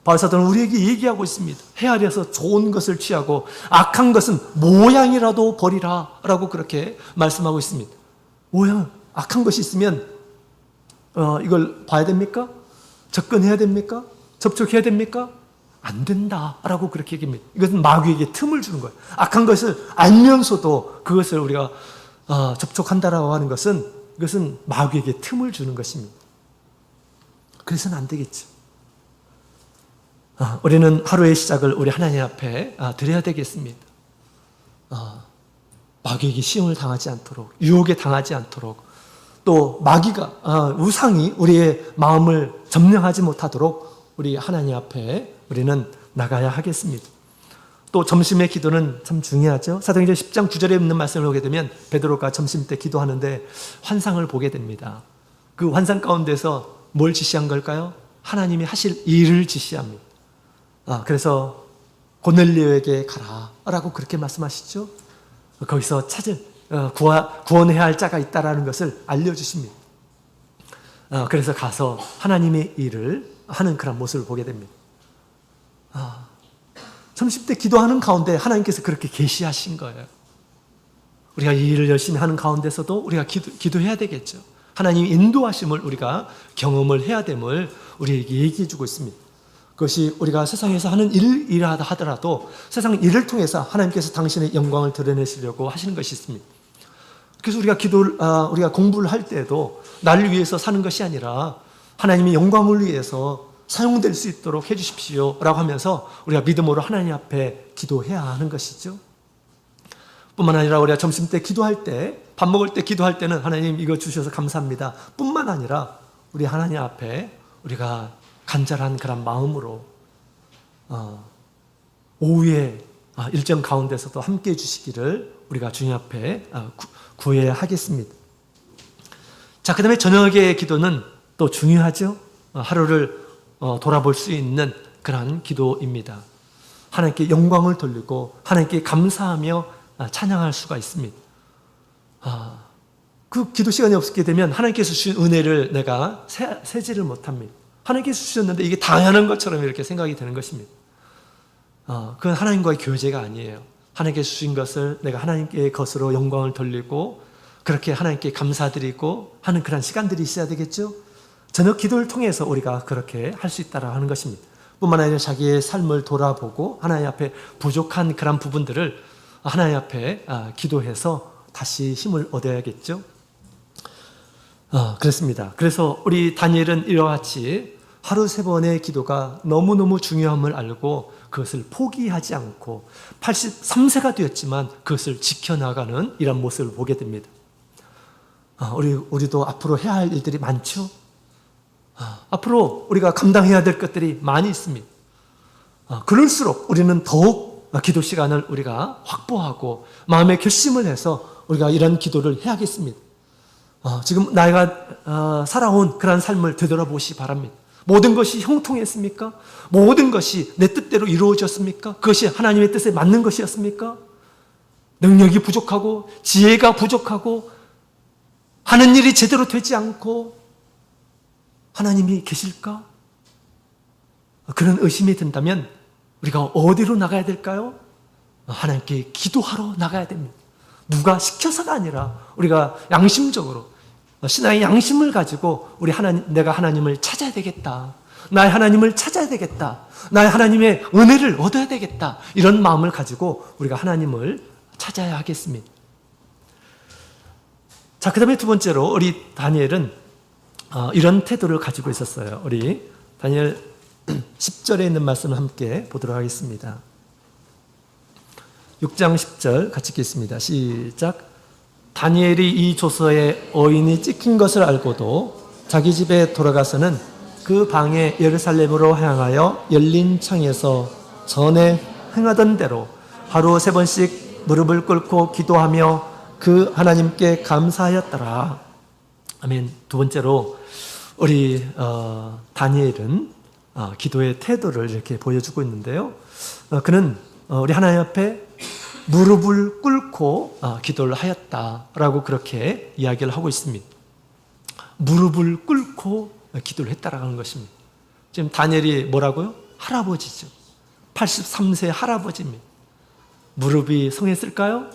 바울사도는 우리에게 얘기하고 있습니다. 헤아려서 좋은 것을 취하고 악한 것은 모양이라도 버리라 라고 그렇게 말씀하고 있습니다. 모양, 악한 것이 있으면 이걸 봐야 됩니까? 접근해야 됩니까? 접촉해야 됩니까? 안 된다라고 그렇게 얘기합니다. 이것은 마귀에게 틈을 주는 거예요. 악한 것을 알면서도 그것을 우리가 접촉한다라고 하는 것은 이것은 마귀에게 틈을 주는 것입니다. 그래서는 안 되겠죠. 우리는 하루의 시작을 우리 하나님 앞에 드려야 되겠습니다. 마귀에게 시험을 당하지 않도록, 유혹에 당하지 않도록, 또 마귀가 우상이 우리의 마음을 점령하지 못하도록 우리 하나님 앞에 우리는 나가야 하겠습니다. 또 점심의 기도는 참 중요하죠. 사도행전 10장 9절에 있는 말씀을 보게 되면 베드로가 점심 때 기도하는데 환상을 보게 됩니다. 그 환상 가운데서 뭘 지시한 걸까요? 하나님이 하실 일을 지시합니다. 그래서 고넬료에게 가라라고 그렇게 말씀하시죠. 거기서 구원해야 할 자가 있다라는 것을 알려주십니다. 그래서 가서 하나님의 일을 하는 그런 모습을 보게 됩니다. 점심 때 기도하는 가운데 하나님께서 그렇게 계시하신 거예요. 우리가 이 일을 열심히 하는 가운데서도 우리가 기도해야 되겠죠. 하나님의 인도하심을 우리가 경험을 해야 됨을 우리에게 얘기해 주고 있습니다. 그것이 우리가 세상에서 하는 일이라 하더라도 세상 일을 통해서 하나님께서 당신의 영광을 드러내시려고 하시는 것이 있습니다. 그래서 우리가 공부를 할 때도 나를 위해서 사는 것이 아니라 하나님의 영광을 위해서 사용될 수 있도록 해주십시오 라고 하면서 우리가 믿음으로 하나님 앞에 기도해야 하는 것이죠. 뿐만 아니라 우리가 점심 때 기도할 때, 밥 먹을 때 기도할 때는 하나님 이거 주셔서 감사합니다 뿐만 아니라 우리 하나님 앞에 우리가 간절한 그런 마음으로 오후에 일정 가운데서도 함께 해주시기를 우리가 주님 앞에 구해야 하겠습니다. 자, 그 다음에 저녁의 기도는 또 중요하죠. 하루를 돌아볼 수 있는 그런 기도입니다. 하나님께 영광을 돌리고 하나님께 감사하며 찬양할 수가 있습니다. 그 기도 시간이 없게 되면 하나님께서 주신 은혜를 내가 세지를 못합니다. 하나님께서 주셨는데 이게 당연한 것처럼 이렇게 생각이 되는 것입니다. 그건 하나님과의 교제가 아니에요. 하나님께서 주신 것을 내가 하나님께 것으로 영광을 돌리고 그렇게 하나님께 감사드리고 하는 그런 시간들이 있어야 되겠죠. 저녁 기도를 통해서 우리가 그렇게 할 수 있다고 하는 것입니다. 뿐만 아니라 자기의 삶을 돌아보고 하나님 앞에 부족한 그런 부분들을 하나님 앞에 기도해서 다시 힘을 얻어야겠죠. 그렇습니다. 그래서 우리 다니엘은 이와 같이 하루 3번의 기도가 너무너무 중요함을 알고 그것을 포기하지 않고 83세가 되었지만 그것을 지켜나가는 이런 모습을 보게 됩니다. 우리도 앞으로 해야 할 일들이 많죠. 앞으로 우리가 감당해야 될 것들이 많이 있습니다. 그럴수록 우리는 더욱 기도 시간을 우리가 확보하고 마음의 결심을 해서 우리가 이런 기도를 해야겠습니다. 지금 나이가 살아온 그런 삶을 되돌아보시 바랍니다. 모든 것이 형통했습니까? 모든 것이 내 뜻대로 이루어졌습니까? 그것이 하나님의 뜻에 맞는 것이었습니까? 능력이 부족하고 지혜가 부족하고 하는 일이 제대로 되지 않고 하나님이 계실까? 그런 의심이 든다면 우리가 어디로 나가야 될까요? 하나님께 기도하러 나가야 됩니다. 누가 시켜서가 아니라 우리가 양심적으로 신앙의 양심을 가지고 내가 하나님을 찾아야 되겠다. 나의 하나님을 찾아야 되겠다. 나의 하나님의 은혜를 얻어야 되겠다. 이런 마음을 가지고 우리가 하나님을 찾아야 하겠습니다. 자, 그 다음에 두 번째로 우리 다니엘은 이런 태도를 가지고 있었어요. 우리 다니엘 10절에 있는 말씀을 함께 보도록 하겠습니다. 6장 10절 같이 읽겠습니다. 시작. 다니엘이 이 조서에 어인이 찍힌 것을 알고도 자기 집에 돌아가서는 그 방에 예루살렘으로 향하여 열린 창에서 전에 행하던 대로 하루 3번씩 무릎을 꿇고 기도하며 그 하나님께 감사하였더라. 아멘. 두 번째로 우리 다니엘은 기도의 태도를 이렇게 보여주고 있는데요. 그는 우리 하나님 앞에 무릎을 꿇고 기도를 하였다라고 그렇게 이야기를 하고 있습니다. 무릎을 꿇고 기도를 했다라는 것입니다. 지금 다니엘이 뭐라고요? 할아버지죠. 83세 할아버지입니다. 무릎이 성했을까요?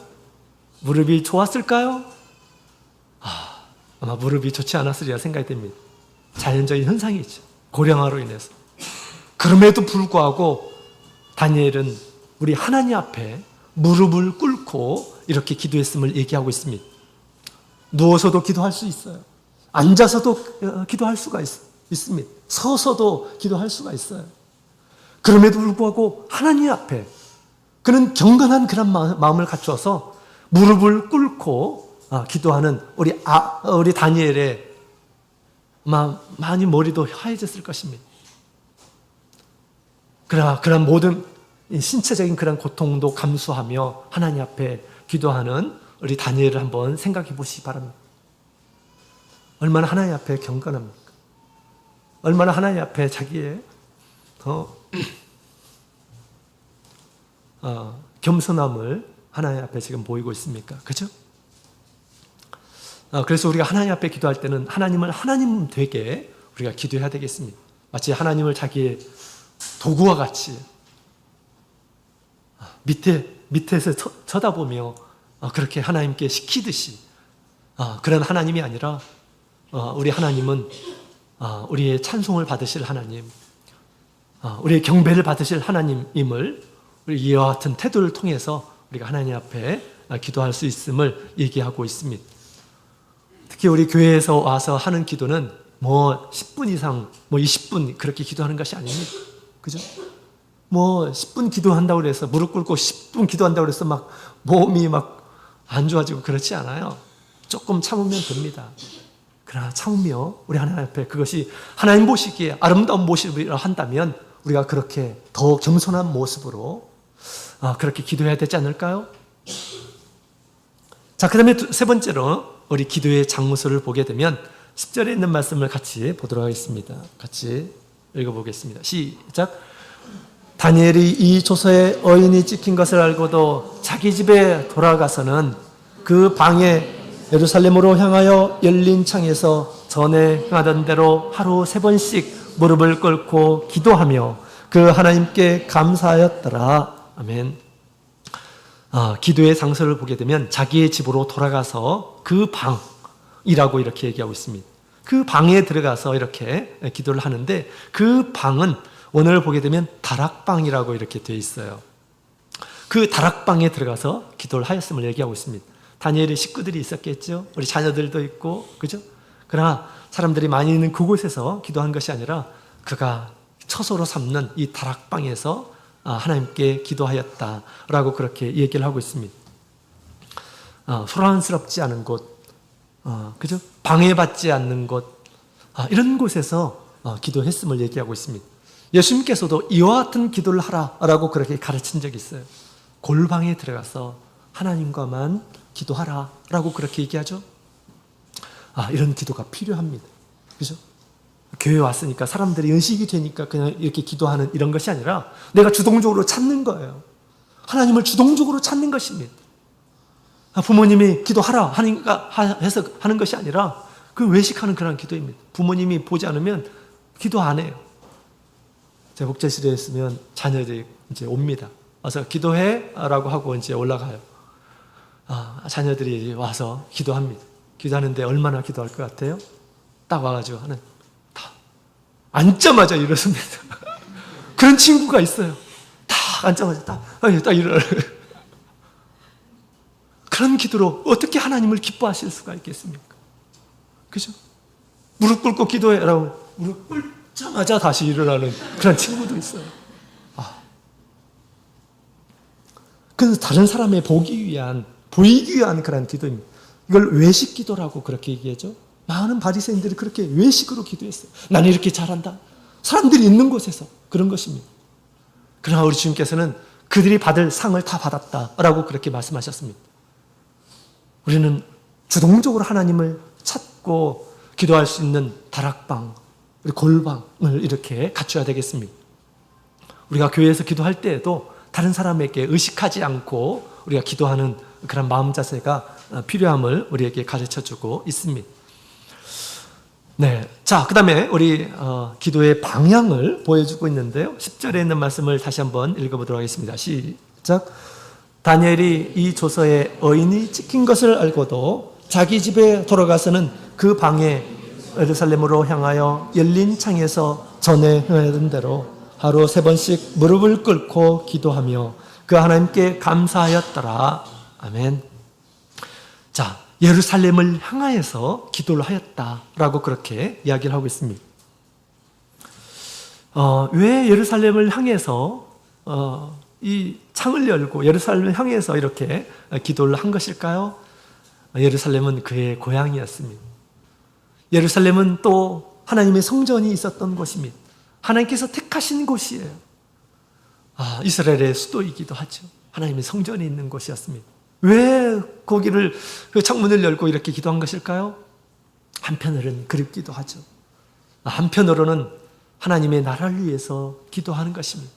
무릎이 좋았을까요? 아마 무릎이 좋지 않았으리라 생각이 됩니다. 자연적인 현상이죠. 고령화로 인해서. 그럼에도 불구하고 다니엘은 우리 하나님 앞에 무릎을 꿇고 이렇게 기도했음을 얘기하고 있습니다. 누워서도 기도할 수 있어요. 앉아서도 기도할 수가 있습니다. 서서도 기도할 수가 있어요. 그럼에도 불구하고 하나님 앞에 그는 경건한 그런 마음을 갖추어서 무릎을 꿇고 기도하는 우리 다니엘의 많이 머리도 하얘졌을 것입니다. 그러나 그런 모든 신체적인 그런 고통도 감수하며 하나님 앞에 기도하는 우리 다니엘을 한번 생각해 보시기 바랍니다. 얼마나 하나님 앞에 경건합니까? 얼마나 하나님 앞에 자기의 겸손함을 하나님 앞에 지금 보이고 있습니까? 그죠? 그래서 우리가 하나님 앞에 기도할 때는 하나님을 하나님 되게 우리가 기도해야 되겠습니다. 마치 하나님을 자기의 도구와 같이 밑에서 쳐다보며 그렇게 하나님께 시키듯이 그런 하나님이 아니라 우리 하나님은 우리의 찬송을 받으실 하나님, 우리의 경배를 받으실 하나님임을 우리 이와 같은 태도를 통해서 우리가 하나님 앞에 기도할 수 있음을 얘기하고 있습니다. 특히 우리 교회에서 와서 하는 기도는 10분 이상, 20분 그렇게 기도하는 것이 아닙니다. 그죠? 10분 기도한다고 해서 무릎 꿇고 10분 기도한다고 해서 막 몸이 막 안 좋아지고 그렇지 않아요. 조금 참으면 됩니다. 그러나 참으며 우리 하나님 앞에 그것이 하나님 보시기에 아름다운 모습이라 한다면 우리가 그렇게 더 겸손한 모습으로 그렇게 기도해야 되지 않을까요? 자, 그 다음에 세 번째로 우리 기도의 장소를 보게 되면 10절에 있는 말씀을 같이 보도록 하겠습니다. 같이 읽어보겠습니다. 시작. 다니엘이 이 조서에 어인이 찍힌 것을 알고도 자기 집에 돌아가서는 그 방에 예루살렘으로 향하여 열린 창에서 전에 행하던 대로 하루 3번씩 무릎을 꿇고 기도하며 그 하나님께 감사하였더라. 아멘. 기도의 장소를 보게 되면 자기의 집으로 돌아가서 그 방이라고 이렇게 얘기하고 있습니다. 그 방에 들어가서 이렇게 기도를 하는데 그 방은 오늘 보게 되면 다락방이라고 이렇게 되어 있어요. 그 다락방에 들어가서 기도를 하였음을 얘기하고 있습니다. 다니엘의 식구들이 있었겠죠. 우리 자녀들도 있고, 그죠? 그러나 사람들이 많이 있는 그곳에서 기도한 것이 아니라 그가 처소로 삼는 이 다락방에서 하나님께 기도하였다라고 그렇게 얘기를 하고 있습니다. 소란스럽지 않은 곳, 그죠? 방해받지 않는 곳, 이런 곳에서 기도했음을 얘기하고 있습니다. 예수님께서도 이와 같은 기도를 하라라고 그렇게 가르친 적이 있어요. 골방에 들어가서 하나님과만 기도하라라고 그렇게 얘기하죠. 이런 기도가 필요합니다. 그죠? 교회 왔으니까 사람들이 연식이 되니까 그냥 이렇게 기도하는 이런 것이 아니라 내가 주동적으로 찾는 거예요. 하나님을 주동적으로 찾는 것입니다. 부모님이 기도하라 하니까 해서 하는 것이 아니라 그 외식하는 그런 기도입니다. 부모님이 보지 않으면 기도 안 해요. 제가 목자실에 있으면 자녀들이 이제 옵니다. 와서 기도해라고 하고 이제 올라가요. 자녀들이 와서 기도합니다. 기도하는데 얼마나 기도할 것 같아요? 딱 와가지고 다 앉자마자 일어섭니다. 그런 친구가 있어요. 딱 앉자마자 딱 일어나요. 그런 기도로 어떻게 하나님을 기뻐하실 수가 있겠습니까? 그죠? 무릎 꿇고 기도해라고 무릎 꿇자마자 다시 일어나는 그런 친구도 있어요. 그래서 다른 사람의 보이기 위한 그런 기도입니다. 이걸 외식 기도라고 그렇게 얘기하죠. 많은 바리새인들이 그렇게 외식으로 기도했어요. 나는 이렇게 잘한다. 사람들이 있는 곳에서 그런 것입니다. 그러나 우리 주님께서는 그들이 받을 상을 다 받았다라고 그렇게 말씀하셨습니다. 우리는 주동적으로 하나님을 찾고 기도할 수 있는 다락방, 우리 골방을 이렇게 갖춰야 되겠습니다. 우리가 교회에서 기도할 때에도 다른 사람에게 의식하지 않고 우리가 기도하는 그런 마음 자세가 필요함을 우리에게 가르쳐주고 있습니다. 네, 자, 그 다음에 우리 기도의 방향을 보여주고 있는데요. 10절에 있는 말씀을 다시 한번 읽어보도록 하겠습니다. 시작. 다니엘이 이 조서에 어인이 찍힌 것을 알고도 자기 집에 돌아가서는 그 그 방에 예루살렘으로 향하여 열린 창에서 전에 행하던 대로 하루 3번씩 무릎을 꿇고 기도하며 그 하나님께 감사하였더라. 아멘. 자, 예루살렘을 향하여서 기도를 하였다라고 그렇게 이야기를 하고 있습니다. 왜 예루살렘을 향해서 이 창을 열고 예루살렘을 향해서 이렇게 기도를 한 것일까요? 예루살렘은 그의 고향이었습니다. 예루살렘은 또 하나님의 성전이 있었던 곳입니다. 하나님께서 택하신 곳이에요. 이스라엘의 수도이기도 하죠. 하나님의 성전이 있는 곳이었습니다. 왜 거기를 그 창문을 열고 이렇게 기도한 것일까요? 한편으로는 그립기도 하죠. 한편으로는 하나님의 나라를 위해서 기도하는 것입니다.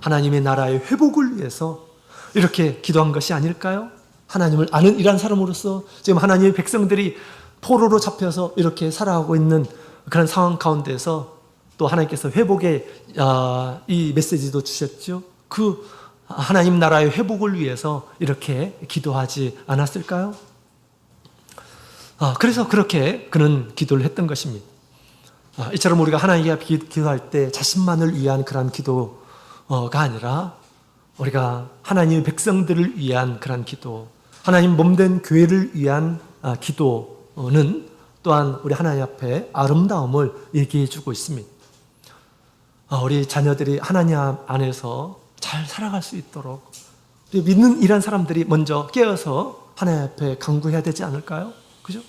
하나님의 나라의 회복을 위해서 이렇게 기도한 것이 아닐까요? 하나님을 아는 이런 사람으로서 지금 하나님의 백성들이 포로로 잡혀서 이렇게 살아가고 있는 그런 상황 가운데서 또 하나님께서 회복의 이 메시지도 주셨죠. 그 하나님 나라의 회복을 위해서 이렇게 기도하지 않았을까요? 그래서 그렇게 그는 기도를 했던 것입니다. 이처럼 우리가 하나님께 기도할 때 자신만을 위한 그런 기도가 아니라 우리가 하나님의 백성들을 위한 그런 기도, 하나님 몸된 교회를 위한 기도는 또한 우리 하나님 앞에 아름다움을 얘기해 주고 있습니다. 우리 자녀들이 하나님 안에서 잘 살아갈 수 있도록 믿는 이런 사람들이 먼저 깨어서 하나님 앞에 간구해야 되지 않을까요? 그죠?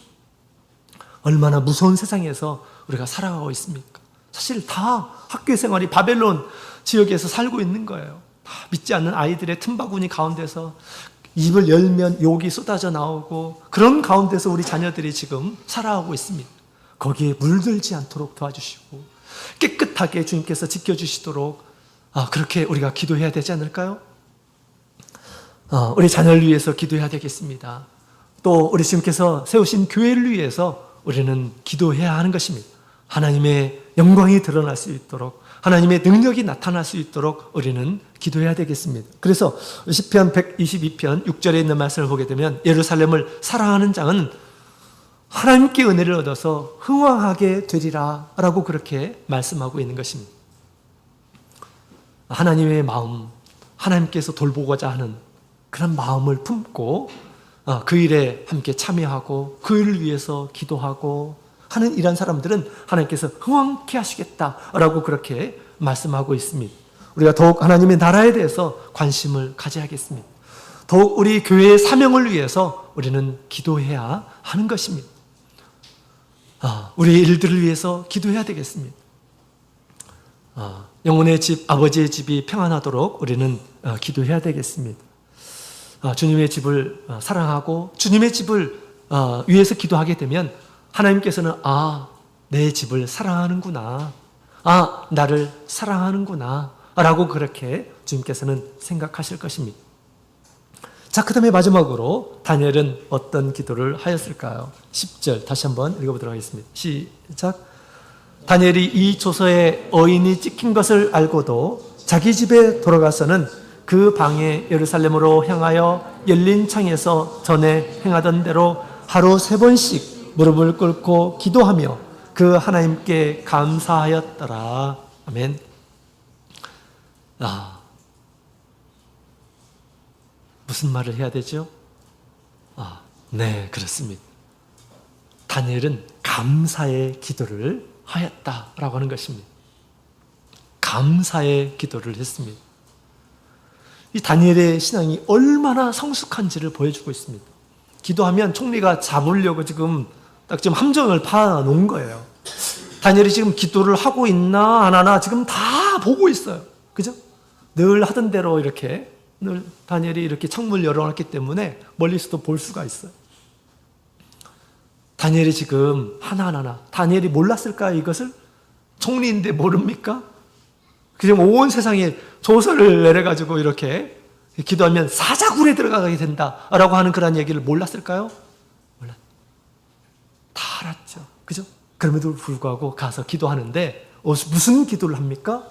얼마나 무서운 세상에서 우리가 살아가고 있습니까? 사실 다 학교 생활이 바벨론 지역에서 살고 있는 거예요. 다 믿지 않는 아이들의 틈바구니 가운데서 입을 열면 욕이 쏟아져 나오고 그런 가운데서 우리 자녀들이 지금 살아가고 있습니다. 거기에 물들지 않도록 도와주시고 깨끗하게 주님께서 지켜주시도록 그렇게 우리가 기도해야 되지 않을까요? 우리 자녀를 위해서 기도해야 되겠습니다. 또 우리 주님께서 세우신 교회를 위해서 우리는 기도해야 하는 것입니다. 하나님의 영광이 드러날 수 있도록 하나님의 능력이 나타날 수 있도록 우리는 기도해야 되겠습니다. 그래서 시편 122편 6절에 있는 말씀을 보게 되면 예루살렘을 사랑하는 자는 하나님께 은혜를 얻어서 흥왕하게 되리라 라고 그렇게 말씀하고 있는 것입니다. 하나님의 마음, 하나님께서 돌보고자 하는 그런 마음을 품고 그 일에 함께 참여하고 그 일을 위해서 기도하고 하는 이런 사람들은 하나님께서 흥왕케 하시겠다라고 그렇게 말씀하고 있습니다. 우리가 더욱 하나님의 나라에 대해서 관심을 가져야겠습니다. 더욱 우리 교회의 사명을 위해서 우리는 기도해야 하는 것입니다. 우리의 일들을 위해서 기도해야 되겠습니다. 영혼의 집, 아버지의 집이 평안하도록 우리는 기도해야 되겠습니다. 주님의 집을 사랑하고 주님의 집을 위해서 기도하게 되면 하나님께서는 내 집을 사랑하는구나, 나를 사랑하는구나 라고 그렇게 주님께서는 생각하실 것입니다. 자, 그 다음에 마지막으로 다니엘은 어떤 기도를 하였을까요? 10절 다시 한번 읽어보도록 하겠습니다. 시작. 다니엘이 이 조서에 어인이 찍힌 것을 알고도 자기 집에 돌아가서는 그 방에 예루살렘으로 향하여 열린 창에서 전에 행하던 대로 하루 3번씩 무릎을 꿇고 기도하며 그 하나님께 감사하였더라. 아멘. 무슨 말을 해야 되죠? 네, 그렇습니다. 다니엘은 감사의 기도를 하였다라고 하는 것입니다. 감사의 기도를 했습니다. 이 다니엘의 신앙이 얼마나 성숙한지를 보여주고 있습니다. 기도하면 총리가 잡으려고 지금 함정을 파놓은 거예요. 다니엘이 지금 기도를 하고 있나 안 하나 지금 다 보고 있어요. 그죠? 늘 하던 대로 이렇게 늘 다니엘이 이렇게 창문을 열어놨기 때문에 멀리서도 볼 수가 있어요. 다니엘이 지금 하나하나 다니엘이 몰랐을까요? 이것을? 총리인데 모릅니까? 지금 온 세상에 조서를 내려가지고 이렇게 기도하면 사자굴에 들어가게 된다라고 하는 그런 얘기를 몰랐을까요? 몰랐. 다 알았죠. 그죠? 그럼에도 불구하고 가서 기도하는데 무슨 기도를 합니까?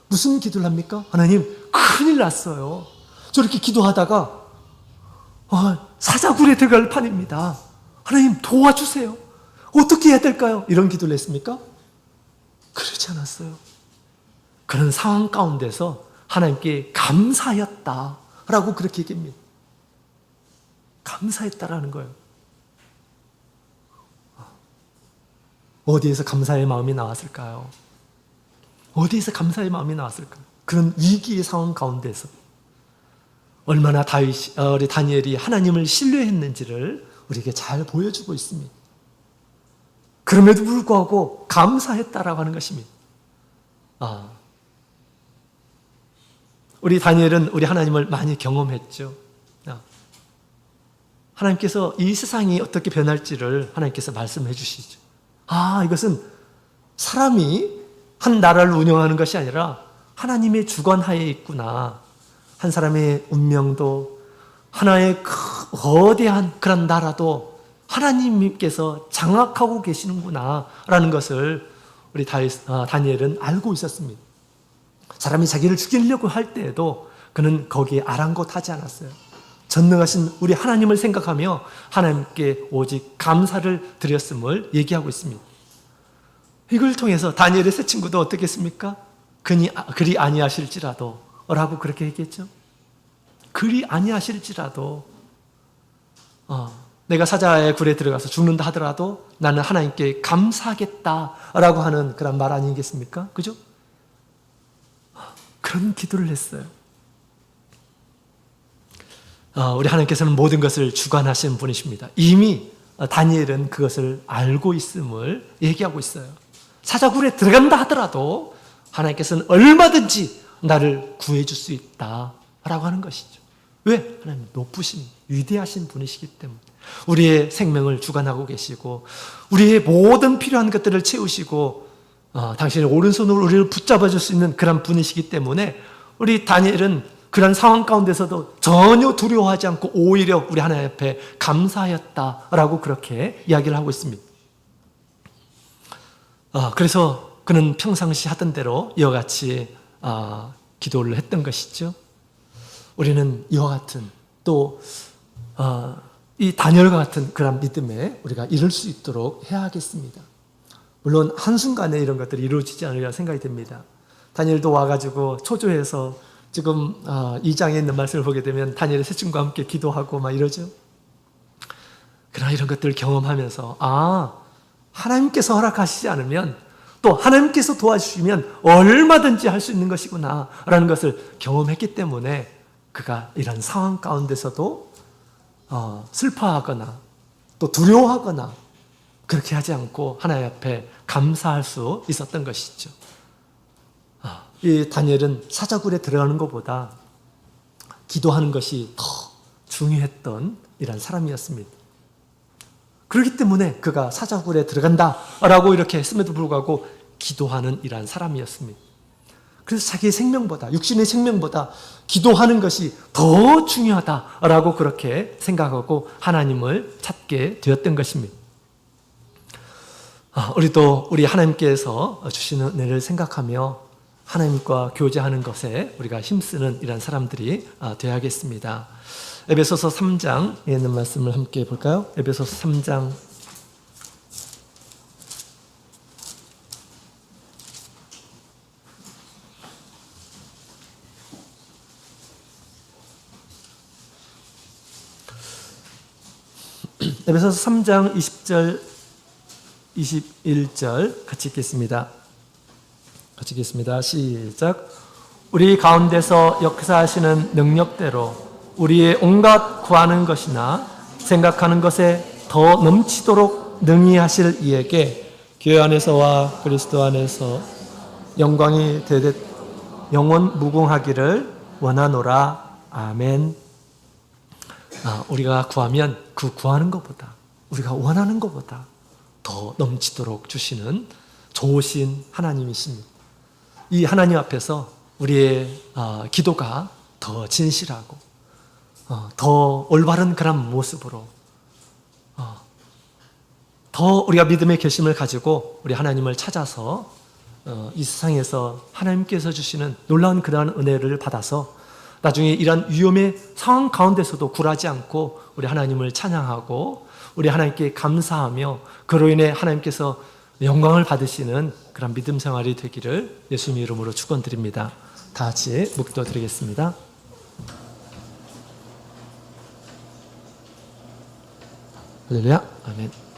무슨 기도를 합니까? 하나님, 큰일 났어요. 저렇게 기도하다가 사자굴에 들어갈 판입니다. 하나님 도와주세요. 어떻게 해야 될까요? 이런 기도를 했습니까? 그러지 않았어요. 그런 상황 가운데서 하나님께 감사하였다라고 그렇게 얘기합니다. 감사했다라는 거예요. 어디에서 감사의 마음이 나왔을까요? 어디에서 감사의 마음이 나왔을까요? 그런 위기의 상황 가운데서 얼마나 우리 다니엘이 하나님을 신뢰했는지를 우리에게 잘 보여주고 있습니다. 그럼에도 불구하고 감사했다라고 하는 것입니다. 우리 다니엘은 우리 하나님을 많이 경험했죠. 하나님께서 이 세상이 어떻게 변할지를 하나님께서 말씀해 주시죠. 이것은 사람이 한 나라를 운영하는 것이 아니라 하나님의 주관하에 있구나. 한 사람의 운명도 하나의 거대한 그런 나라도 하나님께서 장악하고 계시는구나 라는 것을 우리 다니엘은 알고 있었습니다. 사람이 자기를 죽이려고 할 때에도 그는 거기에 아랑곳하지 않았어요. 전능하신 우리 하나님을 생각하며 하나님께 오직 감사를 드렸음을 얘기하고 있습니다. 이걸 통해서 다니엘의 세 친구도 어떻게 했습니까? 그리 아니하실지라도 라고 그렇게 얘기했죠. 그리 아니하실지라도 내가 사자의 굴에 들어가서 죽는다 하더라도 나는 하나님께 감사하겠다라고 하는 그런 말 아니겠습니까? 그죠? 그런 기도를 했어요. 우리 하나님께서는 모든 것을 주관하시는 분이십니다. 이미 다니엘은 그것을 알고 있음을 얘기하고 있어요. 사자굴에 들어간다 하더라도 하나님께서는 얼마든지 나를 구해줄 수 있다라고 하는 것이죠. 왜? 하나님 높으신 위대하신 분이시기 때문에 우리의 생명을 주관하고 계시고 우리의 모든 필요한 것들을 채우시고 당신의 오른손으로 우리를 붙잡아 줄 수 있는 그런 분이시기 때문에 우리 다니엘은 그런 상황 가운데서도 전혀 두려워하지 않고 오히려 우리 하나님 앞에 감사하였다라고 그렇게 이야기를 하고 있습니다. 그래서 그는 평상시 하던 대로 이와 같이 기도를 했던 것이죠. 우리는 이와 같은 또 이 다니엘과 같은 그런 믿음에 우리가 이룰 수 있도록 해야 하겠습니다. 물론 한순간에 이런 것들이 이루어지지 않으리라 생각이 됩니다. 다니엘도 와가지고 초조해서 지금 2장에 있는 말씀을 보게 되면 다니엘의 세 친구와 함께 기도하고 막 이러죠. 그러나 이런 것들을 경험하면서 하나님께서 허락하시지 않으면 또 하나님께서 도와주시면 얼마든지 할 수 있는 것이구나 라는 것을 경험했기 때문에 그가 이런 상황 가운데서도 슬퍼하거나 또 두려워하거나 그렇게 하지 않고 하나님 앞에 감사할 수 있었던 것이죠. 이 다니엘은 사자굴에 들어가는 것보다 기도하는 것이 더 중요했던 이런 사람이었습니다. 그렇기 때문에 그가 사자굴에 들어간다라고 이렇게 했음에도 불구하고 기도하는 이런 사람이었습니다. 그래서 자기의 생명보다, 육신의 생명보다 기도하는 것이 더 중요하다라고 그렇게 생각하고 하나님을 찾게 되었던 것입니다. 우리도 우리 하나님께서 주시는 은혜를 생각하며 하나님과 교제하는 것에 우리가 힘쓰는 이런 사람들이 되어야겠습니다. 에베소서 3장에 있는 말씀을 함께 볼까요? 에베소서 3장 에베소서 3장 20절 21절 같이 읽겠습니다. 같이 읽겠습니다. 시작. 우리 가운데서 역사하시는 능력대로 우리의 온갖 구하는 것이나 생각하는 것에 더 넘치도록 능히 하실 이에게 교회 안에서와 그리스도 안에서 영광이 되듯 영원 무궁하기를 원하노라. 아멘. 우리가 구하면 그 구하는 것보다 우리가 원하는 것보다 더 넘치도록 주시는 좋으신 하나님이십니다. 이 하나님 앞에서 우리의 기도가 더 진실하고 더 올바른 그런 모습으로 더 우리가 믿음의 결심을 가지고 우리 하나님을 찾아서 이 세상에서 하나님께서 주시는 놀라운 그러한 은혜를 받아서 나중에 이런 위험의 상황 가운데서도 굴하지 않고 우리 하나님을 찬양하고 우리 하나님께 감사하며 그로 인해 하나님께서 영광을 받으시는 그런 믿음 생활이 되기를 예수님 이름으로 축원드립니다. 다 같이 묵도 드리겠습니다. 할렐루야. 아멘.